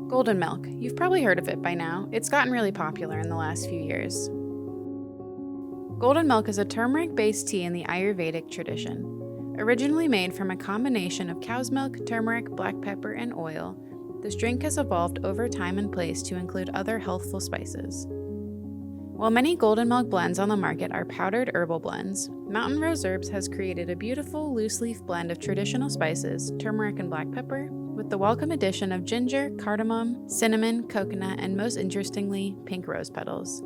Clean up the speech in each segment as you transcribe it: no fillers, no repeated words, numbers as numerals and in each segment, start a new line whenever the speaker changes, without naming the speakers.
Golden milk. You've probably heard of it by now. It's gotten really popular in the last few years. Golden milk is a turmeric-based tea in the Ayurvedic tradition. Originally made from a combination of cow's milk, turmeric, black pepper, and oil, this drink has evolved over time and place to include other healthful spices. While many golden milk blends on the market are powdered herbal blends, Mountain Rose Herbs has created a beautiful loose-leaf blend of traditional spices, turmeric and black pepper, with the welcome addition of ginger, cardamom, cinnamon, coconut, and most interestingly, pink rose petals.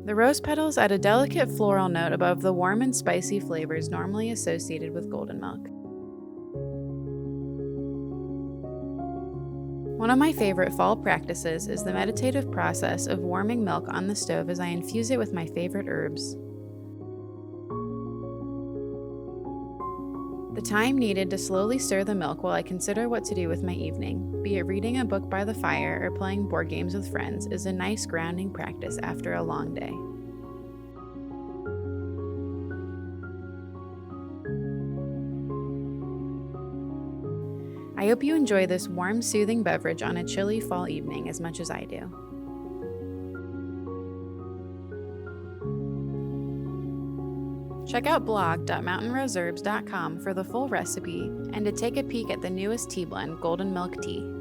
The rose petals add a delicate floral note above the warm and spicy flavors normally associated with golden milk. One of my favorite fall practices is the meditative process of warming milk on the stove as I infuse it with my favorite herbs. The time needed to slowly stir the milk while I consider what to do with my evening, be it reading a book by the fire or playing board games with friends, is a nice grounding practice after a long day. I hope you enjoy this warm, soothing beverage on a chilly fall evening as much as I do. Check out blog.mountainroseherbs.com for the full recipe and to take a peek at the newest tea blend, Golden Milk Tea.